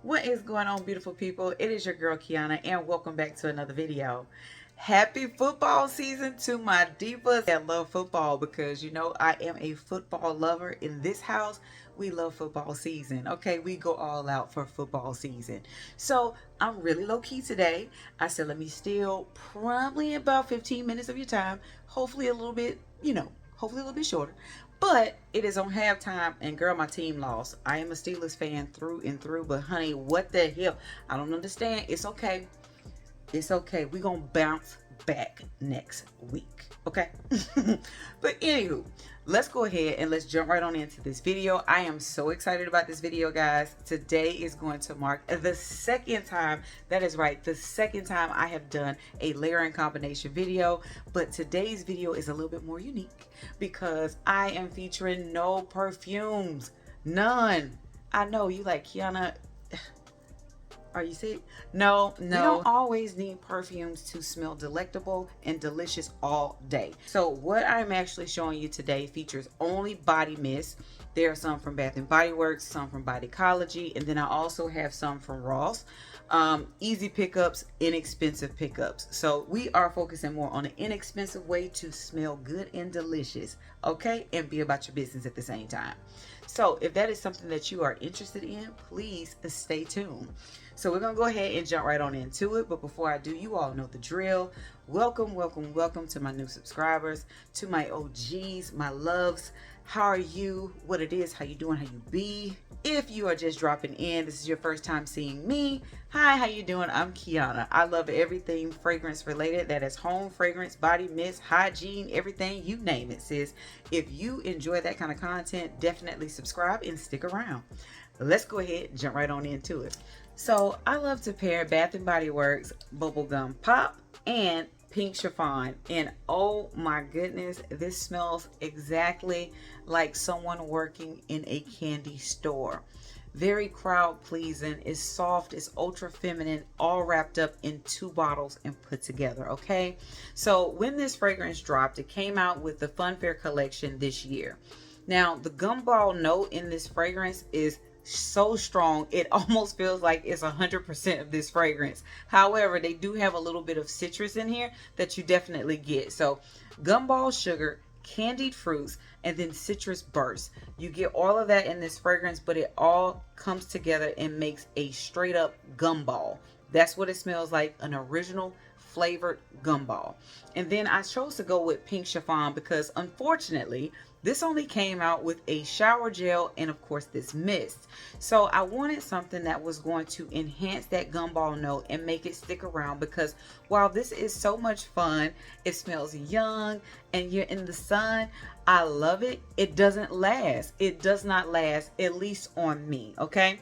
What is going on, beautiful people? It is your girl Kiana, and welcome back to another video. Happy football season to my divas that love football, because you know I am a football lover. In this house, we love football season. Okay, we go all out for football season. So I'm really low key today. I said let me steal probably about 15 minutes of your time, hopefully a little bit, hopefully a little bit shorter. But it is on halftime, and girl, my team lost. I am a Steelers fan through and through, but honey, what the hell? I don't understand. It's okay. It's okay. We're going to bounce back next week. Okay? But anywho, let's go ahead and let's jump right on into this video. I am so excited about this video, guys. Today is going to mark the second time, that is right, the second time I have done a layering combination video. But today's video is a little bit more unique because I am featuring no perfumes. None. I know you like, Kiana, are you sick? No. You don't always need perfumes to smell delectable and delicious all day. So what I'm actually showing you today features only body mist. There are some from Bath and Body Works, some from Bodycology, and then I also have some from Ross. Easy pickups, inexpensive pickups. So we are focusing more on an inexpensive way to smell good and delicious, okay? And be about your business at the same time. So if that is something that you are interested in, please stay tuned. So we're going to go ahead and jump right on into it. But before I do, you all know the drill. Welcome to my new subscribers, to my OGs, my loves. How are you? What it is, how you doing, how you be? If you are just dropping in, this is your first time seeing me. Hi, how you doing? I'm Kiana. I love everything fragrance related. That is home fragrance, body mist, hygiene, everything, you name it, sis. If you enjoy that kind of content, definitely subscribe and stick around. Let's go ahead and jump right on into it. So I love to pair Bath and Body Works Bubblegum Pop and Pink Chiffon, and oh my goodness, this smells exactly like someone working in a candy store. Very crowd pleasing, it's soft, it's ultra feminine, all wrapped up in 2 bottles and put together. Okay, so when this fragrance dropped, it came out with the Funfair collection this year. Now the gumball note in this fragrance is so strong, it almost feels like it's 100% of this fragrance. However, they do have a little bit of citrus in here that you definitely get. So gumball sugar, candied fruits, and then citrus bursts. You get all of that in this fragrance, but it all comes together and makes a straight up gumball. That's what it smells like, an original flavored gumball. And then I chose to go with Pink Chiffon because unfortunately this only came out with a shower gel and of course this mist. So I wanted something that was going to enhance that gumball note and make it stick around, because while this is so much fun, it smells young and you're in the sun, I love it. It doesn't last. It does not last, at least on me, okay?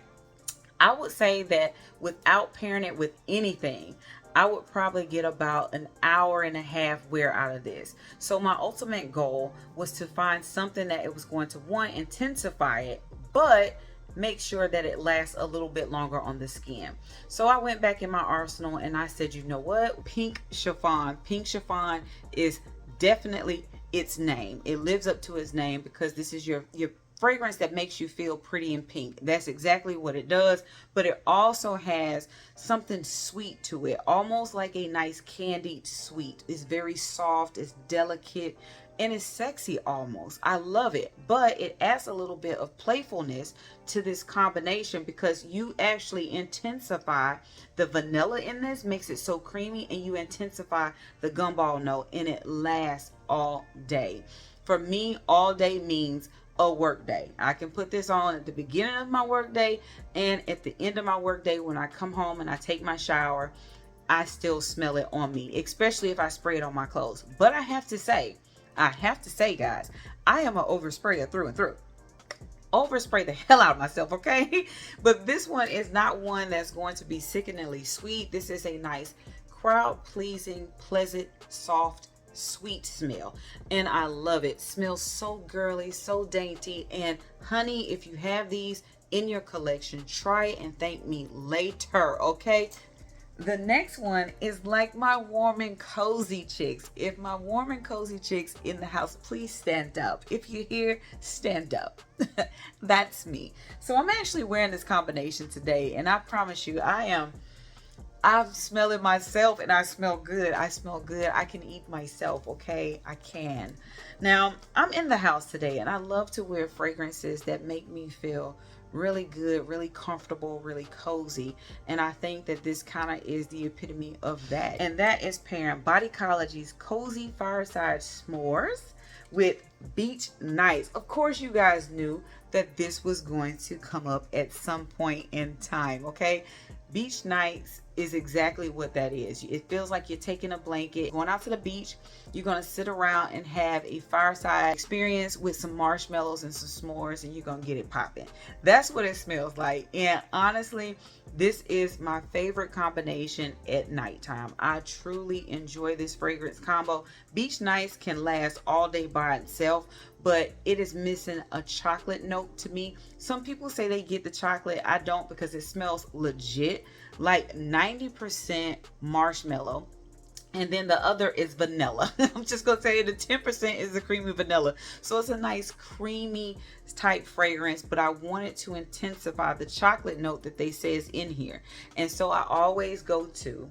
I would say that without pairing it with anything, I would probably get about an hour and a half wear out of this. So my ultimate goal was to find something that it was going to, one, intensify it, but make sure that it lasts a little bit longer on the skin. So I went back in my arsenal and I said, you know what? Pink Chiffon. Pink Chiffon is definitely its name. It lives up to its name because this is your fragrance that makes you feel pretty in pink. That's exactly what it does, but it also has something sweet to it, almost like a nice candied sweet. It's very soft, it's delicate, and it's sexy almost. I love it, but it adds a little bit of playfulness to this combination because you actually intensify the vanilla in this, makes it so creamy, and you intensify the gumball note, and it lasts all day. For me, all day means a work day. I can put this on at the beginning of my work day and at the end of my work day. When I come home and I take my shower, I still smell it on me, especially if I spray it on my clothes. But I have to say guys, I am an oversprayer through and through. Overspray the hell out of myself, okay? But this one is not one that's going to be sickeningly sweet. This is a nice crowd pleasing, pleasant, soft, sweet smell, and I love it. Smells so girly, so dainty. And honey, if you have these in your collection, try it and thank me later, okay? The next one is like my warm and cozy chicks. If my warm and cozy chicks in the house, please stand up. If you're here, stand up. That's me. So I'm actually wearing this combination today, and I promise you, I'm smelling myself, and I smell good. I smell good. I can eat myself, okay? I can. Now, I'm in the house today, and I love to wear fragrances that make me feel really good, really comfortable, really cozy. And I think that this kind of is the epitome of that. And that is pairing Bodycology's Cozy Fireside S'mores with Beach Nights. Of course, you guys knew that this was going to come up at some point in time, okay? Beach Nights is exactly what that is. It feels like you're taking a blanket, going out to the beach. You're going to sit around and have a fireside experience with some marshmallows and some s'mores, and you're going to get it popping. That's what it smells like. And honestly, this is my favorite combination at nighttime. I truly enjoy this fragrance combo. Beach Nights can last all day by itself, but it is missing a chocolate note to me. Some people say they get the chocolate. I don't, because it smells legit like 90% marshmallow, and then the other is vanilla. I'm just gonna tell you the 10% is the creamy vanilla. So it's a nice creamy type fragrance, but I wanted to intensify the chocolate note that they say is in here. And so I always go to,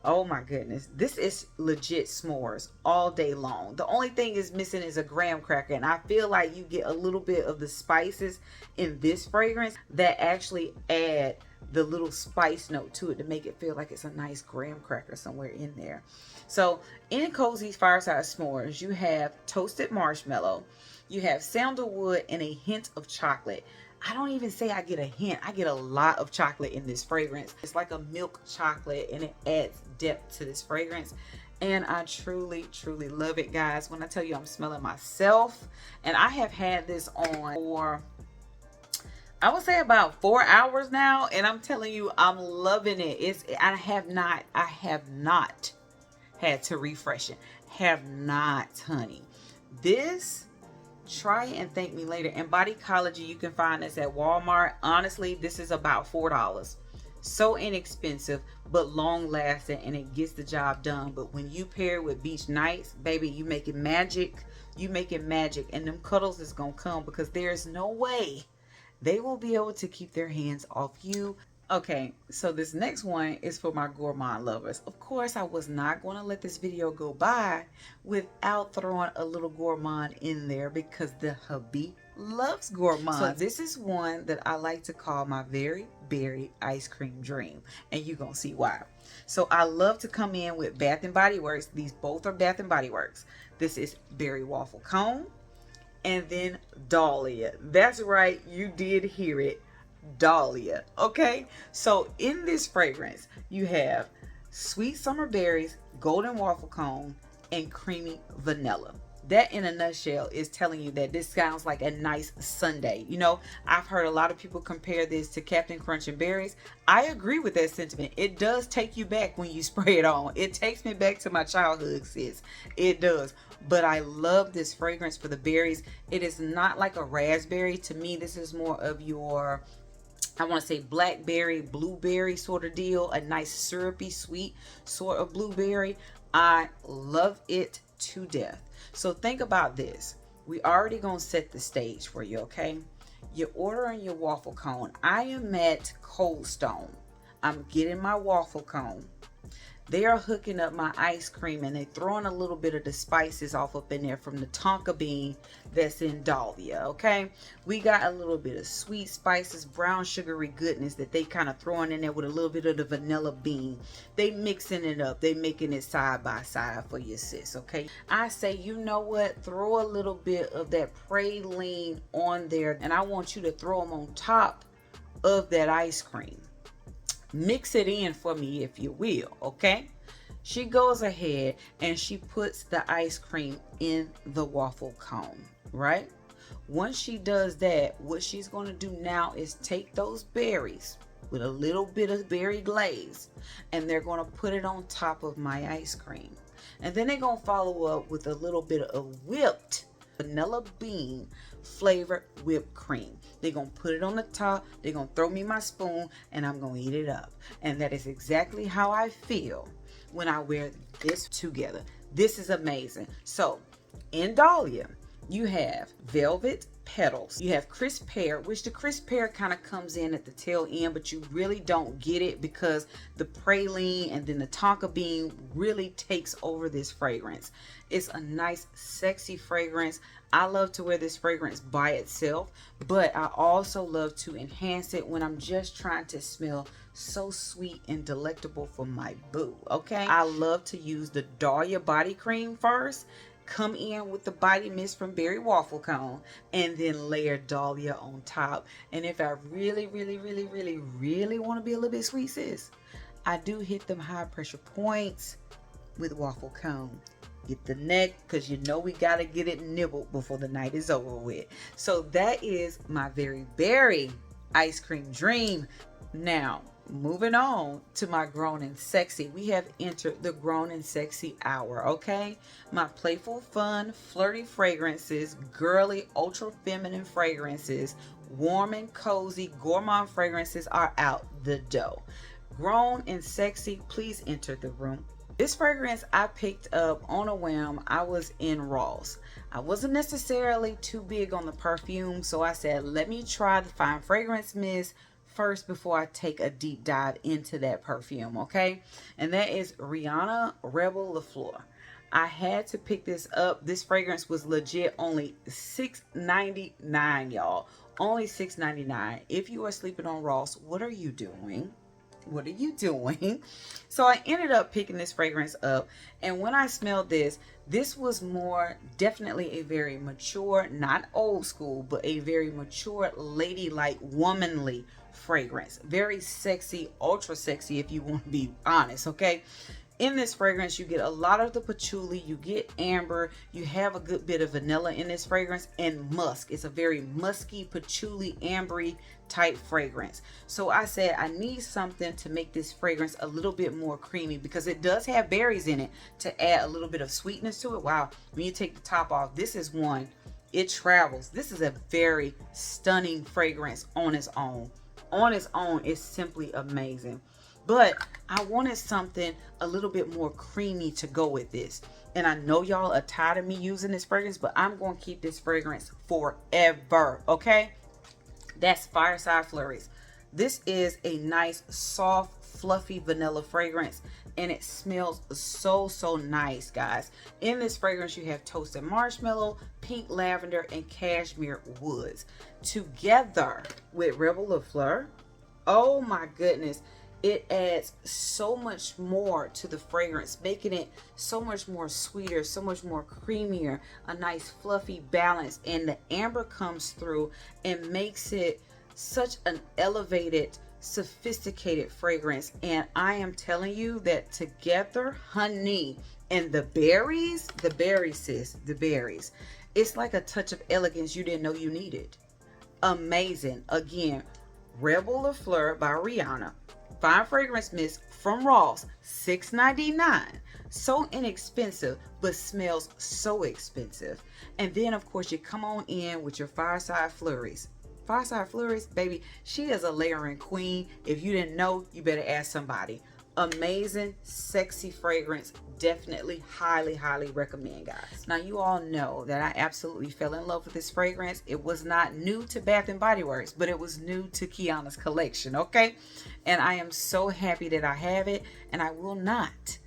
oh my goodness, this is legit s'mores all day long. The only thing is missing is a graham cracker, and I feel like you get a little bit of the spices in this fragrance that actually add the little spice note to it to make it feel like it's a nice graham cracker somewhere in there. So in Cozy's Fireside S'mores, you have toasted marshmallow, you have sandalwood, and a hint of chocolate. I don't even say I get a hint. I get a lot of chocolate in this fragrance. It's like a milk chocolate, and it adds depth to this fragrance. And I truly, truly love it, guys. When I tell you I'm smelling myself, and I have had this on for, I would say, about 4 hours now, and I'm telling you, I'm loving it. I have not had to refresh it. Have not, honey. This, try and thank me later. And Bodycology, you can find this at Walmart. Honestly, this is about $4. So inexpensive, but long lasting, and it gets the job done. But when you pair it with Beach Nights, baby, you making magic. You making magic, and them cuddles is gonna come, because there's no way they will be able to keep their hands off you. Okay, so this next one is for my gourmand lovers. Of course, I was not going to let this video go by without throwing a little gourmand in there, because the hubby loves gourmand. So this is one that I like to call my very berry ice cream dream, and you're going to see why. So I love to come in with Bath and Body Works. These both are Bath and Body Works. This is Berry Waffle Cone, and then Dahlia. That's right, you did hear it, Dahlia. Okay, so in this fragrance you have sweet summer berries, golden waffle cone, and creamy vanilla. That in a nutshell is telling you that this sounds like a nice sundae. You know, I've heard a lot of people compare this to Captain Crunch and berries. I agree with that sentiment. It does take you back when you spray it on. It takes me back to my childhood, sis. It does. But I love this fragrance for the berries. It is not like a raspberry. To me, this is more of your, I want to say, blackberry, blueberry sort of deal. A nice syrupy, sweet sort of blueberry. I love it to death. So think about this. We already gonna set the stage for you, okay? You're ordering your waffle cone. I am at Cold Stone. I'm getting my waffle cone. They are hooking up my ice cream, and they're throwing a little bit of the spices off up in there from the tonka bean that's in Dahlia, okay? We got a little bit of sweet spices, brown sugary goodness that they kind of throwing in there with a little bit of the vanilla bean. They mixing it up. They making it side by side for your sis, okay? I say, you know what? Throw a little bit of that praline on there, and I want you to throw them on top of that ice cream. Mix it in for me, if you will, okay? She goes ahead and she puts the ice cream in the waffle cone, right? Once she does that, what she's going to do now is take those berries with a little bit of berry glaze, and they're going to put it on top of my ice cream. And then they're going to follow up with a little bit of whipped vanilla bean flavored whipped cream. They're gonna put it on the top, they're gonna throw me my spoon, and I'm gonna eat it up. And that is exactly how I feel when I wear this together. This is amazing. So in Dahlia, you have velvet petals, you have crisp pear, which the crisp pear kind of comes in at the tail end, but you really don't get it because the praline and then the tonka bean really takes over this fragrance. It's a nice sexy fragrance. I love to wear this fragrance by itself, but I also love to enhance it when I'm just trying to smell so sweet and delectable for my boo. Okay, I love to use the Dahlia body cream first, come in with the body mist from Berry Waffle Cone, and then layer Dahlia on top. And if I really want to be a little bit sweet, sis, I do hit them high pressure points with Waffle Cone. Get the neck, because you know we gotta get it nibbled before the night is over with. So that is my very berry ice cream dream. Now moving on to my grown and sexy, we have entered the grown and sexy hour. Okay, my playful, fun, flirty fragrances, girly, ultra feminine fragrances, warm and cozy gourmand fragrances are out the door. Grown and sexy, please enter the room. This fragrance I picked up on a whim. I was in Ross. I wasn't necessarily too big on the perfume, so I said, let me try the fine fragrance mist first before I take a deep dive into that perfume, okay? And that is Rihanna Rebel Le Fleur. I had to pick this up. This fragrance was legit only $6.99, y'all. Only $6.99. If you are sleeping on Ross, what are you doing? What are you doing? So I ended up picking this fragrance up, and when I smelled this, this was more definitely a very mature, not old school, but a very mature, ladylike, womanly fragrance. Very sexy, ultra sexy if you want to be honest, okay? In this fragrance, you get a lot of the patchouli, you get amber, you have a good bit of vanilla in this fragrance, and musk. It's a very musky, patchouli, ambery type fragrance. So I said I need something to make this fragrance a little bit more creamy, because it does have berries in it to add a little bit of sweetness to it. Wow, when you take the top off, this is one, it travels. This is a very stunning fragrance on its own. On its own, it's simply amazing. But I wanted something a little bit more creamy to go with this. And I know y'all are tired of me using this fragrance, but I'm going to keep this fragrance forever, okay? That's Fireside Flurries. This is a nice, soft, fluffy vanilla fragrance, and it smells so nice, guys. In this fragrance, you have toasted marshmallow, pink lavender, and cashmere woods. Together with Rebel Le Fleur, oh my goodness, it adds so much more to the fragrance, making it so much more sweeter, so much more creamier, a nice fluffy balance. And the amber comes through and makes it such an elevated, sophisticated fragrance. And I am telling you that together, honey, and the berries, sis, the berries, it's like a touch of elegance you didn't know you needed. Amazing. Again, Rebel Le Fleur by Rihanna. Fine fragrance mist from Ross, $6.99. So inexpensive, but smells so expensive. And then, of course, you come on in with your Fireside Flurries. Fireside Flurries, baby, she is a layering queen. If you didn't know, you better ask somebody. Amazing, sexy fragrance. Definitely, highly recommend, guys. Now, you all know that I absolutely fell in love with this fragrance. It was not new to Bath and Body Works, but it was new to Kiana's collection, okay? And I am so happy that I have it, and I will not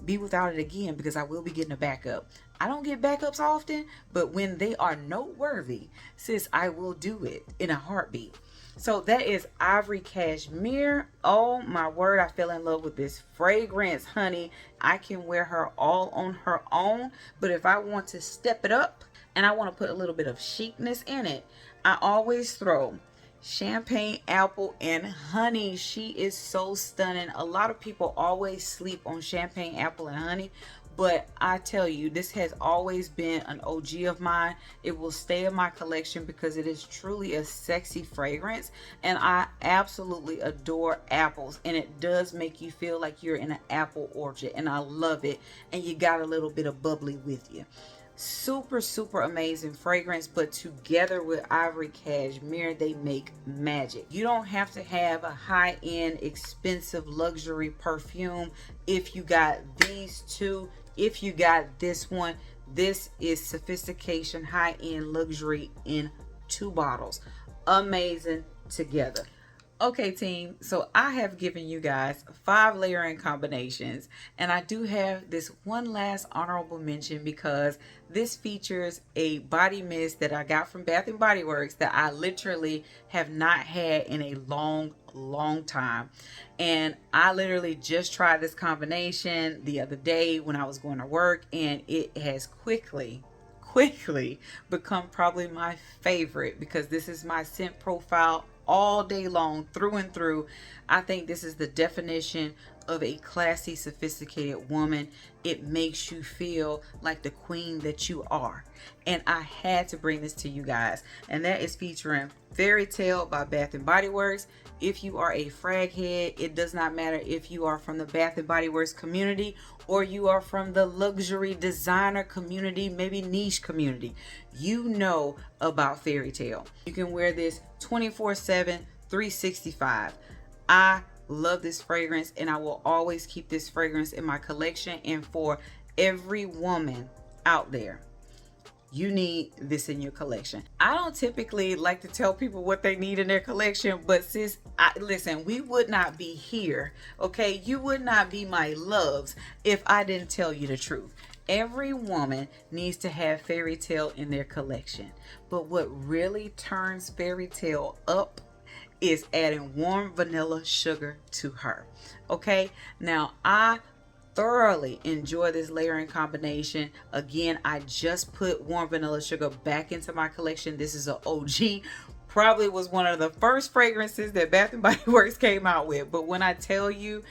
be without it again, because I will be getting a backup. I don't get backups often, but when they are noteworthy, sis, I will do it in a heartbeat. So that is Ivory Cashmere. Oh my word, I fell in love with this fragrance, honey. I can wear her all on her own, but if I want to step it up and I want to put a little bit of chicness in it, I always throw Champagne Apple and Honey. She is so stunning. A lot of people always sleep on Champagne Apple and Honey, but I tell you, this has always been an OG of mine. It will stay in my collection because it is truly a sexy fragrance, and I absolutely adore apples, and it does make you feel like you're in an apple orchard, and I love it. And you got a little bit of bubbly with you. Super, super amazing fragrance, but together with ivory cashmere, they make magic. You don't have to have a high-end, expensive luxury perfume. If you got these two, if you got this one, this is sophistication, high-end luxury in 2 bottles. Amazing together. Okay, team, so I have given you guys 5 layering combinations, and I do have this one last honorable mention because this features a body mist that I got from Bath and Body Works that I literally have not had in a long time. And I literally just tried this combination the other day when I was going to work, and it has quickly become probably my favorite because this is my scent profile all day long, through and through. I think this is the definition of a classy, sophisticated woman. It makes you feel like the queen that you are. And I had to bring this to you guys. And that is featuring Fairy Tale by Bath and Body Works. If you are a frag head, it does not matter if you are from the Bath and Body Works community or you are from the luxury designer community, maybe niche community. You know about Fairy Tale. You can wear this 24/7, 365. I love this fragrance, and I will always keep this fragrance in my collection. And for every woman out there, you need this in your collection. I don't typically like to tell people what they need in their collection, but sis, listen, we would not be here, okay? You would not be my loves if I didn't tell you the truth. Every woman needs to have Fairy Tale in their collection. But what really turns Fairy Tale up is adding warm vanilla sugar to her. Okay, now I thoroughly enjoy this layering combination. Again, I just put warm vanilla sugar back into my collection. This is an OG. Probably was one of the first fragrances that Bath and Body Works came out with. But when I tell you,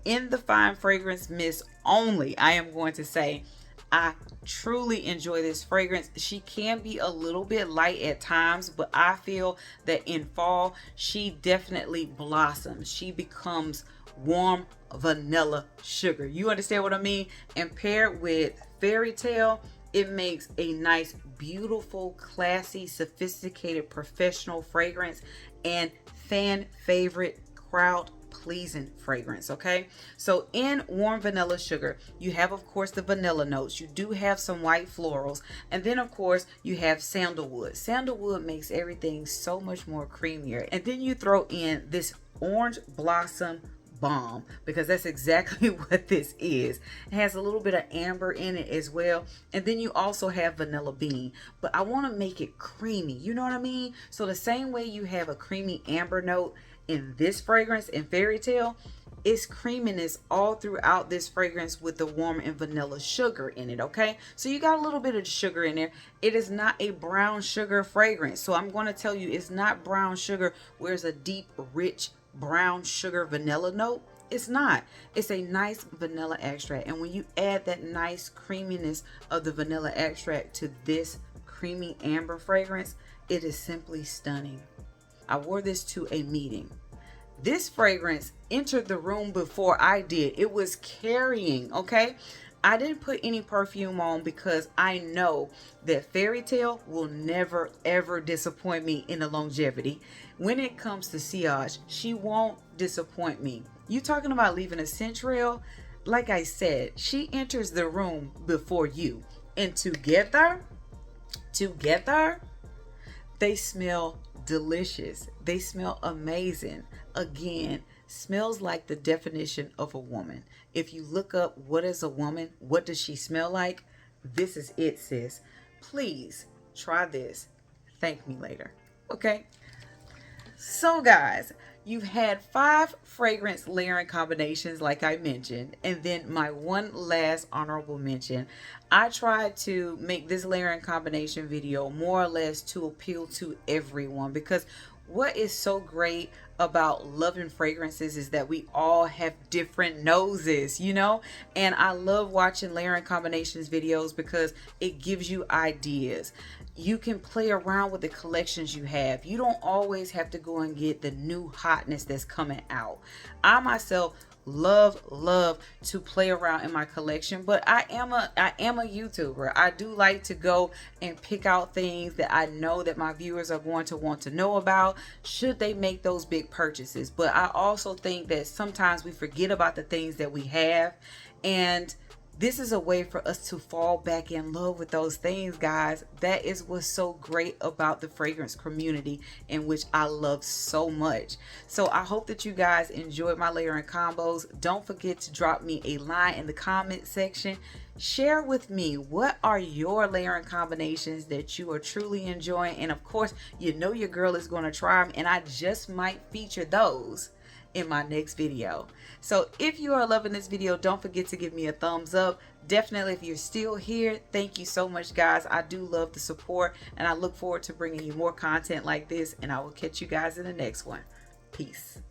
in the fine fragrance mist only, I am going to say I truly enjoy this fragrance. She can be a little bit light at times, but I feel that in fall, she definitely blossoms. She becomes warm vanilla sugar. You understand what I mean? And paired with Fairy Tale, it makes a nice, beautiful, classy, sophisticated, professional fragrance and fan favorite, crowd pleasing fragrance. Okay, so in warm vanilla sugar, you have of course the vanilla notes, you do have some white florals, and then of course you have sandalwood. Sandalwood makes everything so much more creamier. And then you throw in this orange blossom bomb, because that's exactly what this is. It has a little bit of amber in it as well, and then you also have vanilla bean, but I want to make it creamy, you know what I mean? So the same way you have a creamy amber note in this fragrance in Fairy Tale, it's creaminess all throughout this fragrance with the warm and vanilla sugar in it. Okay, so you got a little bit of sugar in there. It is not a brown sugar fragrance, so I'm going to tell you it's not brown sugar where it's a deep rich brown sugar vanilla note. It's not. It's a nice vanilla extract, and when you add that nice creaminess of the vanilla extract to this creamy amber fragrance, it is simply stunning. I wore this to a meeting. This fragrance entered the room before I did. It was carrying, okay? I didn't put any perfume on because I know that Fairy Tale will never ever disappoint me in the longevity. When it comes to sillage, she won't disappoint me. You talking about leaving a scent trail? Like I said, she enters the room before you. And together, they smell delicious. They smell amazing. Again, smells like the definition of a woman. If you look up what is a woman, what does she smell like, this is it, sis. Please try this. Thank me later. Okay, so guys, you've had 5 fragrance layering combinations like I mentioned, and then my one last honorable mention. I tried to make this layering combination video more or less to appeal to everyone, because what is so great about loving fragrances is that we all have different noses, you know? And I love watching layering combinations videos because it gives you ideas. you can play around with the collections you have. You don't always have to go and get the new hotness that's coming out. I myself love to play around in my collection, but I am a YouTuber. I do like to go and pick out things that I know that my viewers are going to want to know about should they make those big purchases. But I also think that sometimes we forget about the things that we have, and this is a way for us to fall back in love with those things, guys. That is what's so great about the fragrance community, in which I love so much. So I hope that you guys enjoyed my layering combos. Don't forget to drop me a line in the comment section. Share with me, what are your layering combinations that you are truly enjoying? And of course, you know your girl is going to try them, and I just might feature those in my next video. So if you are loving this video, don't forget to give me a thumbs up. Definitely, if you're still here, thank you so much, guys. I do love the support, and I look forward to bringing you more content like this, and I will catch you guys in the next one. Peace.